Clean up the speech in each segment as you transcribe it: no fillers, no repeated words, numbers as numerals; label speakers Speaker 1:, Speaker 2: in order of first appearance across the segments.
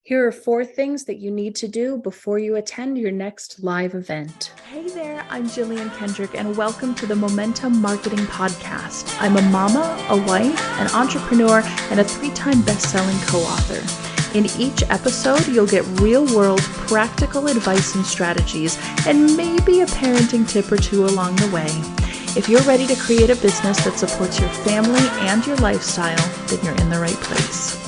Speaker 1: Here are 4 things that you need to do before you attend your next live event. Hey there, I'm Jillian Kendrick, and welcome to the Momentum Marketing Podcast. I'm a mama, a wife, an entrepreneur, and a 3-time best-selling co-author. In each episode, you'll get real-world practical advice and strategies, and maybe a parenting tip or 2 along the way. If you're ready to create a business that supports your family and your lifestyle, then you're in the right place.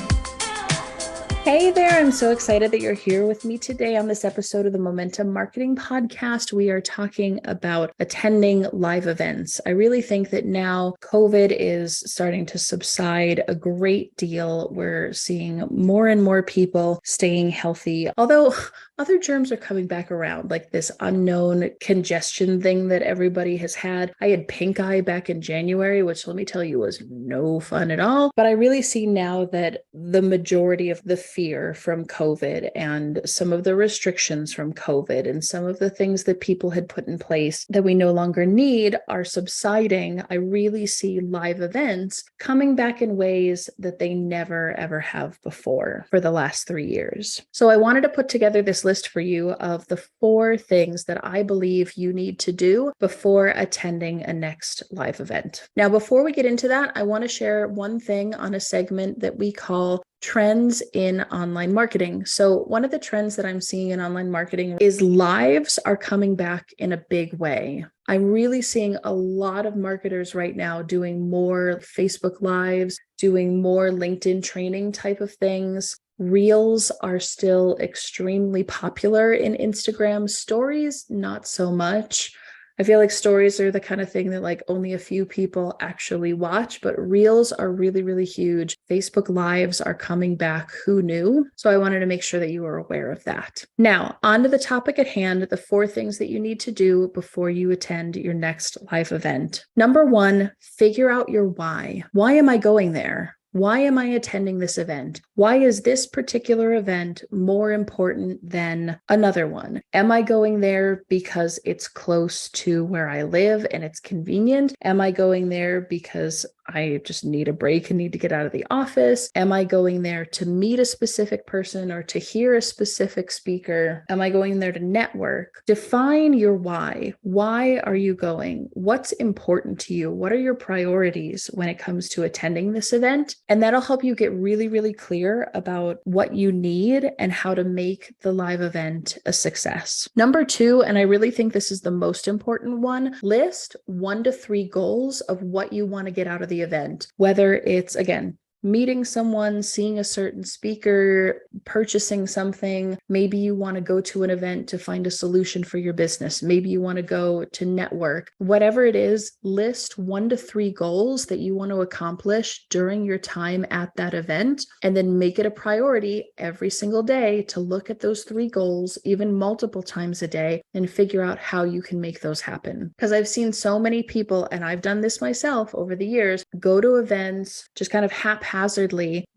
Speaker 1: Hey there, I'm so excited that you're here with me today on this episode of the Momentum Marketing Podcast. We are talking about attending live events. I really think that now COVID is starting to subside a great deal. We're seeing more and more people staying healthy, although other germs are coming back around, like this unknown congestion thing that everybody has had. I had pink eye back in January, which let me tell you was no fun at all. But I really see now that the majority of the fear from COVID and some of the restrictions from COVID and some of the things that people had put in place that we no longer need are subsiding. I really see live events coming back in ways that they never, ever have before for the last 3 years. So I wanted to put together this list for you of the 4 things that I believe you need to do before attending a next live event. Now, before we get into that, I want to share one thing on a segment that we call trends in online marketing. So one of the trends that I'm seeing in online marketing is lives are coming back in a big way. I'm really seeing a lot of marketers right now doing more Facebook Lives, doing more LinkedIn training type of things. Reels are still extremely popular in Instagram. Stories, not so much. I feel like stories are the kind of thing that like only a few people actually watch, but Reels are really, really huge. Facebook Lives are coming back. Who knew? So I wanted to make sure that you were aware of that. Now, on to the topic at hand, the 4 things that you need to do before you attend your next live event. Number 1, figure out your why. Why am I going there? Why am I attending this event? Why is this particular event more important than another one? Am I going there because it's close to where I live and it's convenient? Am I going there because I just need a break and need to get out of the office? Am I going there to meet a specific person or to hear a specific speaker? Am I going there to network? Define your why. Why are you going? What's important to you? What are your priorities when it comes to attending this event? And that'll help you get really, really clear about what you need and how to make the live event a success. Number 2, and I really think this is the most important one, list 1 to 3 goals of what you want to get out of the event, whether it's, again, meeting someone, seeing a certain speaker, purchasing something. Maybe you want to go to an event to find a solution for your business. Maybe you want to go to network. Whatever it is, list 1 to 3 goals that you want to accomplish during your time at that event, and then make it a priority every single day to look at those 3 goals, even multiple times a day, and figure out how you can make those happen. Because I've seen so many people, and I've done this myself over the years, go to events just kind of haphazardly,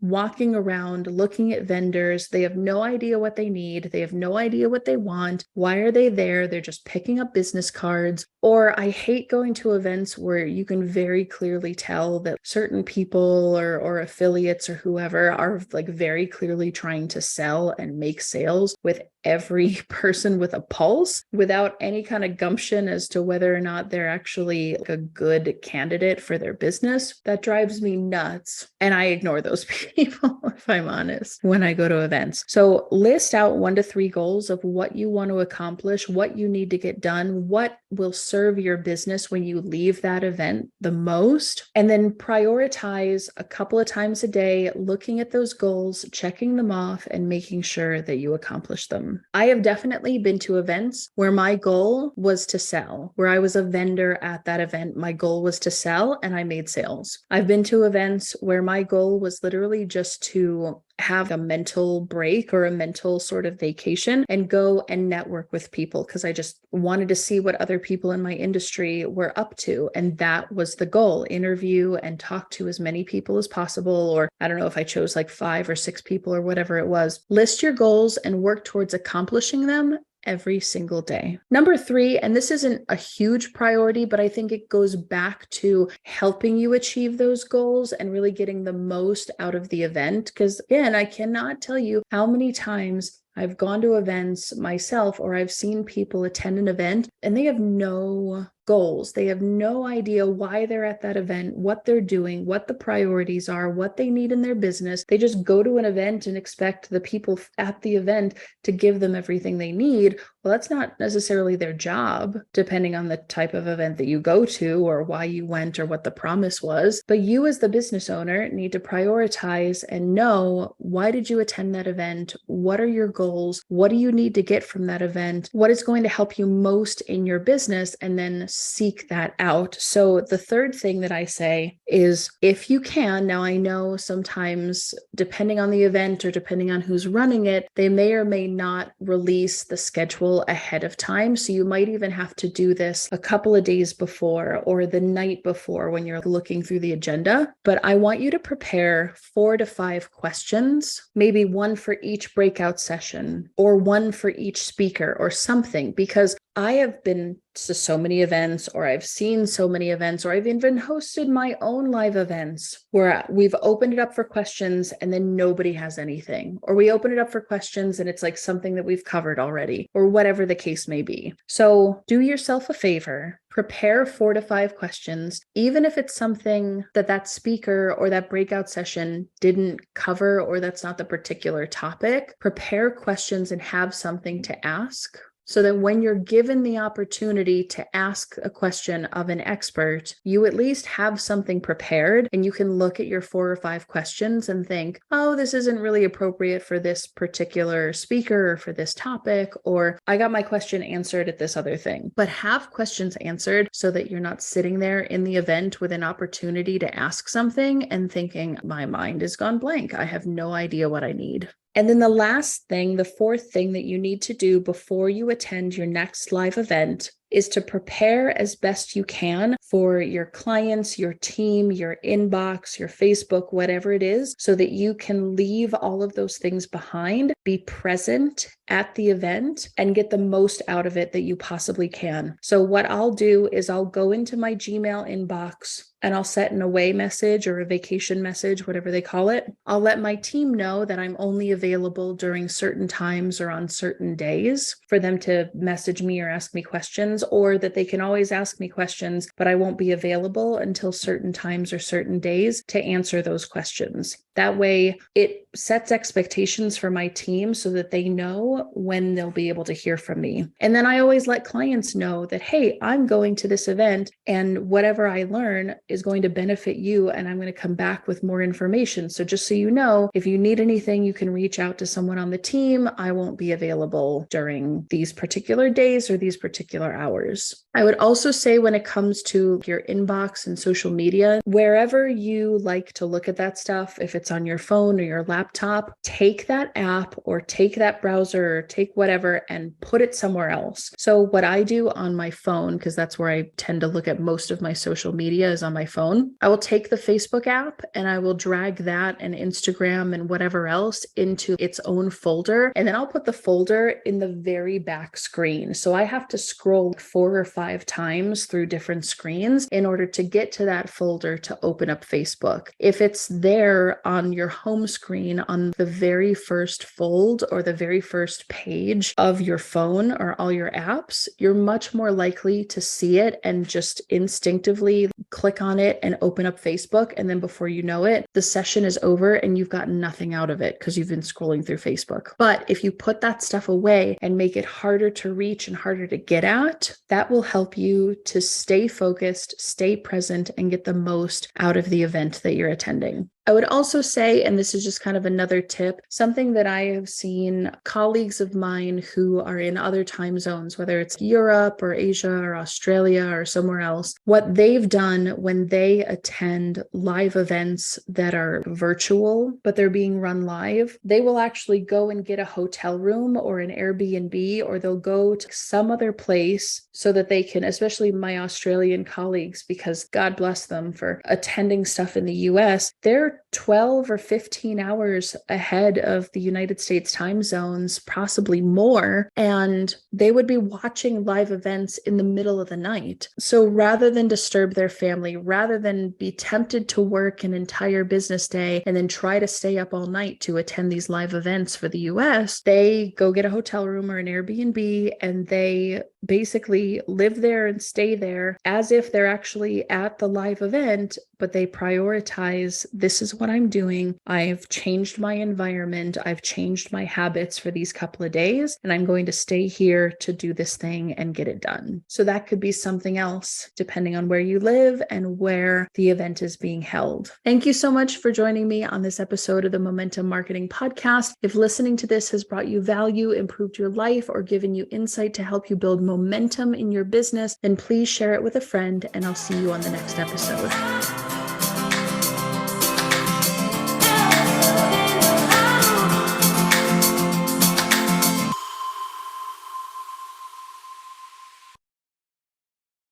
Speaker 1: walking around, looking at vendors. They have no idea what they need. They have no idea what they want. Why are they there? They're just picking up business cards. Or I hate going to events where you can very clearly tell that certain people or affiliates or whoever are like very clearly trying to sell and make sales with every person with a pulse without any kind of gumption as to whether or not they're actually a good candidate for their business. That drives me nuts. And I ignore those people, if I'm honest, when I go to events. So list out 1 to 3 goals of what you want to accomplish, what you need to get done, what will serve your business when you leave that event the most, and then prioritize a couple of times a day, looking at those goals, checking them off, and making sure that you accomplish them. I have definitely been to events where my goal was to sell, where I was a vendor at that event. My goal was to sell and I made sales. I've been to events where my goal was literally just to have a mental break or a mental sort of vacation and go and network with people because I just wanted to see what other people in my industry were up to. And that was the goal: interview and talk to as many people as possible. Or I don't know if I chose like 5 or 6 people or whatever it was. List your goals and work towards accomplishing them every single day. Number 3, and this isn't a huge priority, but I think it goes back to helping you achieve those goals and really getting the most out of the event. Because again, I cannot tell you how many times I've gone to events myself, or I've seen people attend an event and they have no goals. They have no idea why they're at that event, what they're doing, what the priorities are, what they need in their business. They just go to an event and expect the people at the event to give them everything they need. Well, that's not necessarily their job, depending on the type of event that you go to or why you went or what the promise was. But you as the business owner need to prioritize and know, why did you attend that event? What are your goals? What do you need to get from that event? What is going to help you most in your business? And then seek that out. So the third thing that I say is, if you can, now I know sometimes depending on the event or depending on who's running it, they may or may not release the schedule ahead of time. So you might even have to do this a couple of days before or the night before when you're looking through the agenda. But I want you to prepare 4 to 5 questions, maybe one for each breakout session or one for each speaker or something, because I have been to so many events, or I've seen so many events, or I've even hosted my own live events where we've opened it up for questions and then nobody has anything, or we open it up for questions and it's like something that we've covered already, or whatever the case may be. So do yourself a favor, prepare 4 to 5 questions, even if it's something that that speaker or that breakout session didn't cover, or that's not the particular topic. Prepare questions and have something to ask, so that when you're given the opportunity to ask a question of an expert, you at least have something prepared and you can look at your 4 or 5 questions and think, oh, this isn't really appropriate for this particular speaker or for this topic, or I got my question answered at this other thing. But have questions answered so that you're not sitting there in the event with an opportunity to ask something and thinking, my mind has gone blank. I have no idea what I need. And then the last thing, the fourth thing that you need to do before you attend your next live event is to prepare as best you can for your clients, your team, your inbox, your Facebook, whatever it is, so that you can leave all of those things behind, be present at the event, and get the most out of it that you possibly can. So what I'll do is I'll go into my Gmail inbox and I'll set an away message or a vacation message, whatever they call it. I'll let my team know that I'm only available during certain times or on certain days for them to message me or ask me questions, or that they can always ask me questions, but I won't be available until certain times or certain days to answer those questions. That way it sets expectations for my team so that they know when they'll be able to hear from me. And then I always let clients know that, hey, I'm going to this event and whatever I learn is going to benefit you, and I'm going to come back with more information. So just so you know, if you need anything, you can reach out to someone on the team. I won't be available during these particular days or these particular hours. I would also say, when it comes to your inbox and social media, wherever you like to look at that stuff, if it's on your phone or your laptop, take that app or take that browser or take whatever and put it somewhere else. So what I do on my phone, because that's where I tend to look at most of my social media, is on my phone. I will take the Facebook app and I will drag that and Instagram and whatever else into its own folder. And then I'll put the folder in the very back screen. So I have to scroll 4 or 5 times through different screens in order to get to that folder to open up Facebook. If it's there on your home screen on the very first fold or the very first page of your phone or all your apps, you're much more likely to see it and just instinctively click on it and open up Facebook. And then before you know it, the session is over and you've gotten nothing out of it because you've been scrolling through Facebook. But if you put that stuff away and make it harder to reach and harder to get at, that will help you to stay focused, stay present, and get the most out of the event that you're attending. I would also say, and this is just kind of another tip, something that I have seen colleagues of mine who are in other time zones, whether it's Europe or Asia or Australia or somewhere else, what they've done when they attend live events that are virtual, but they're being run live, they will actually go and get a hotel room or an Airbnb, or they'll go to some other place so that they can, especially my Australian colleagues, because God bless them for attending stuff in the US, they're they're 12 or 15 hours ahead of the United States time zones, possibly more, and they would be watching live events in the middle of the night. So rather than disturb their family, rather than be tempted to work an entire business day and then try to stay up all night to attend these live events for the US, they go get a hotel room or an Airbnb and they basically live there and stay there as if they're actually at the live event, but they prioritize, this is what I'm doing. I've changed my environment. I've changed my habits for these couple of days, and I'm going to stay here to do this thing and get it done. So that could be something else depending on where you live and where the event is being held. Thank you so much for joining me on this episode of the Momentum Marketing Podcast. If listening to this has brought you value, improved your life, or given you insight to help you build momentum in your business, then please share it with a friend, and I'll see you on the next episode.